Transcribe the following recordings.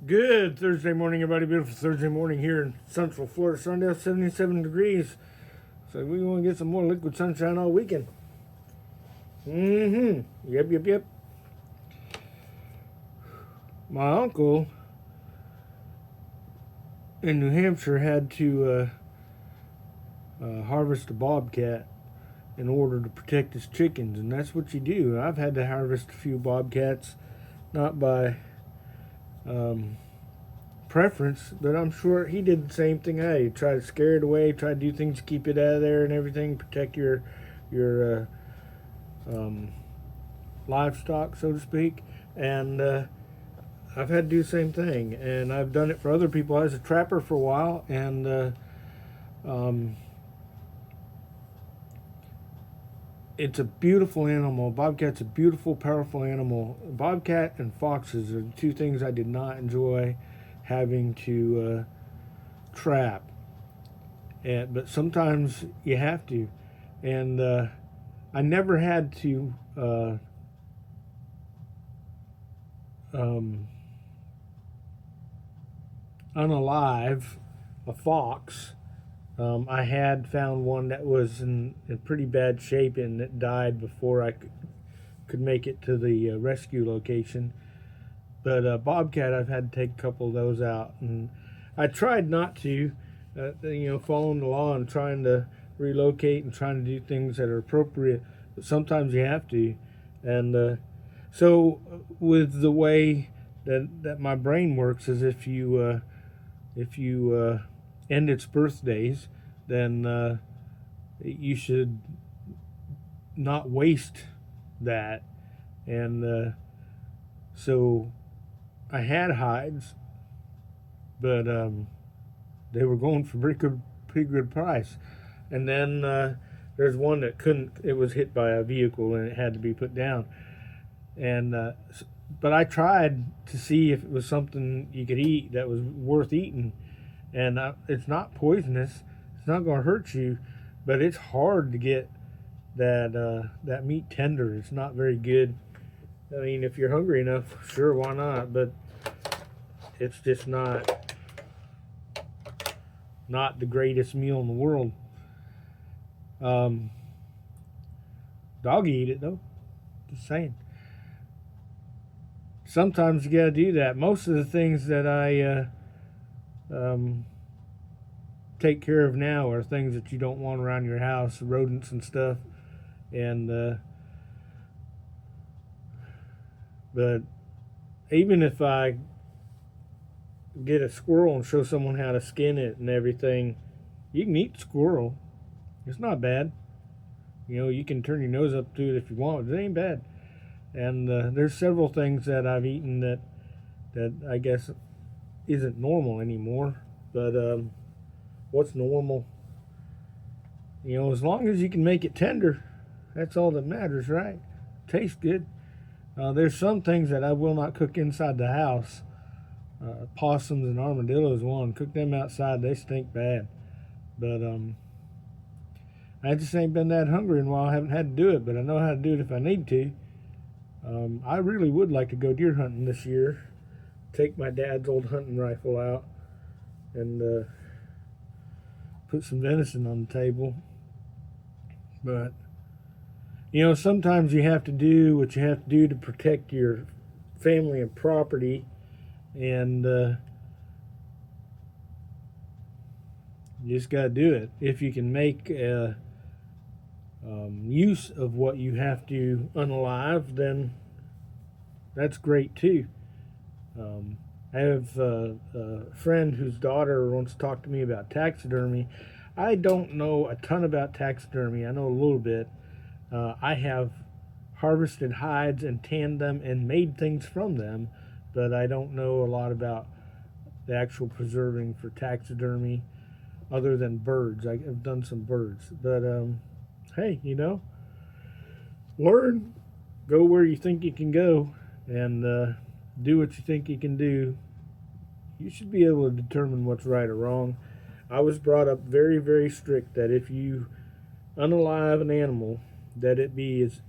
Good Thursday morning, everybody. Beautiful Thursday morning here in Central Florida. Sunday, 77 degrees. So we want to get some more liquid sunshine all weekend. Yep. My uncle in New Hampshire had to harvest a bobcat in order to protect his chickens, and that's what you do. I've had to harvest a few bobcats, not by preference, but I'm sure he did the same thing I did. Try to scare it away, try to do things to keep it out of there and everything, protect your livestock, so to speak. And I've had to do the same thing, and I've done it for other people. I was a trapper for a while, and it's a beautiful animal. Bobcat's a beautiful, powerful animal. Bobcat and foxes are the two things I did not enjoy having to trap. But sometimes you have to. And I never had to unalive a fox. I had found one that was in pretty bad shape and it died before I could make it to the rescue location. But bobcat, I've had to take a couple of those out, and I tried not to, following the law and trying to relocate and trying to do things that are appropriate. But sometimes you have to, and so with the way that my brain works is if you end its birthdays, then you should not waste that, and so I had hides, but they were going for pretty good price. And then there's one that couldn't. It was hit by a vehicle and it had to be put down. And but I tried to see if it was something you could eat that was worth eating. And it's not poisonous. It's not going to hurt you, but it's hard to get that meat tender. It's not very good. I mean, if you're hungry enough, sure, why not? But it's just not the greatest meal in the world. Doggy eat it though. Just saying. Sometimes you got to do that. Most of the things that I take care of now are things that you don't want around your house, rodents and stuff. And but even if I get a squirrel and show someone how to skin it and everything, you can eat squirrel. It's not bad. You can turn your nose up to it if you want. It ain't bad. And there's several things that I've eaten that I guess isn't normal anymore. But what's normal? As long as you can make it tender, that's all that matters, right? Tastes good. There's some things that I will not cook inside the house. Possums and armadillos, one. Cook them outside, they stink bad. But I just ain't been that hungry in a while. I haven't had to do it, but I know how to do it if I need to. I really would like to go deer hunting this year. Take my dad's old hunting rifle out and put some venison on the table. But sometimes you have to do what you have to do to protect your family and property, and you just got to do it. If you can make use of what you have to unalive, then that's great too. I have a friend whose daughter wants to talk to me about taxidermy. I don't know a ton about taxidermy. I know a little bit. I have harvested hides and tanned them and made things from them, but I don't know a lot about the actual preserving for taxidermy other than birds. I have done some birds, but hey, learn, go where you think you can go, and do what you think you can do. You should be able to determine what's right or wrong. I was brought up very, very strict that if you unalive an animal, that it be as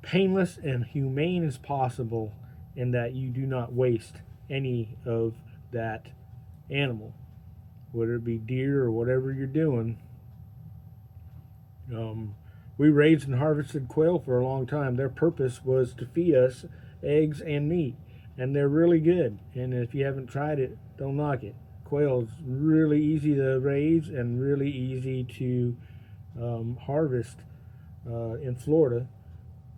painless and humane as possible, and that you do not waste any of that animal, whether it be deer or whatever you're doing. We raised and harvested quail for a long time. Their purpose was to feed us eggs and meat, and they're really good. And if you haven't tried it, don't knock it. Quail is really easy to raise and really easy to harvest in Florida.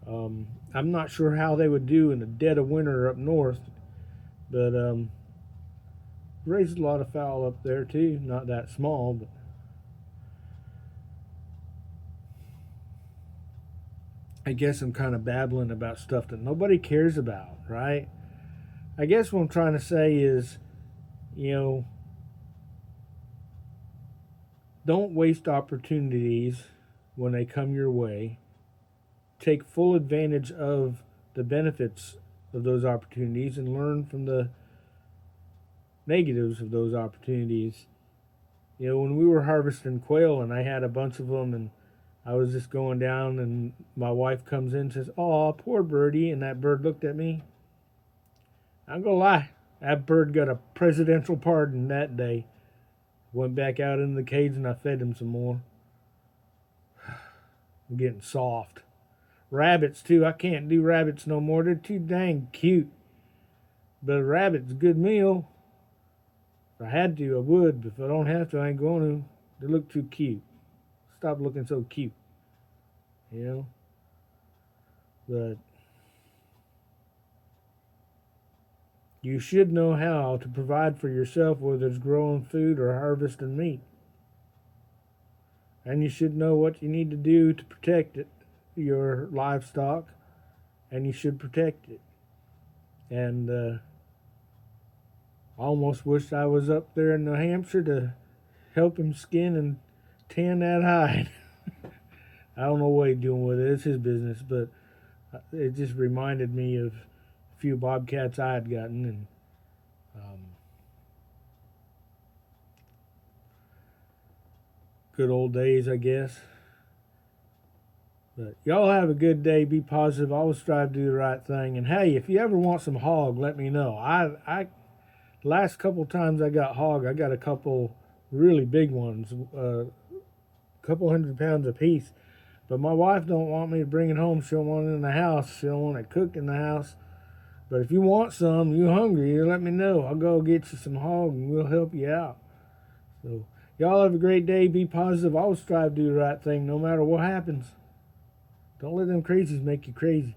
I'm not sure how they would do in the dead of winter up north, but raised a lot of fowl up there too. Not that small, but I guess I'm kind of babbling about stuff that nobody cares about, right? I guess what I'm trying to say is, you know, don't waste opportunities when they come your way. Take full advantage of the benefits of those opportunities and learn from the negatives of those opportunities. You know, when we were harvesting quail and I had a bunch of them and I was just going down and my wife comes in and says, "Oh, poor birdie," and that bird looked at me. I'm gonna lie, that bird got a presidential pardon that day. Went back out in the cage and I fed him some more. I'm getting soft. Rabbits too. I can't do rabbits no more. They're too dang cute. But a rabbit's a good meal. If I had to, I would. But if I don't have to, I ain't going to. They look too cute. Stop looking so cute. You know? But you should know how to provide for yourself, whether it's growing food or harvesting meat. And you should know what you need to do to protect it, your livestock, and you should protect it. And I almost wish I was up there in New Hampshire to help him skin and tan that hide. I don't know what he's doing with it. It's his business, but it just reminded me of a few bobcats I had gotten, and good old days, I guess. But y'all have a good day. Be positive. Always strive to do the right thing. And hey, if you ever want some hog, let me know. I last couple times I got hog, I got a couple really big ones, a couple 100 pounds apiece. But my wife don't want me to bring it home. She don't want it in the house. She don't want it cooked in the house. But if you want some, you hungry, you let me know. I'll go get you some hog and we'll help you out. So y'all have a great day. Be positive. Always strive to do the right thing no matter what happens. Don't let them crazies make you crazy.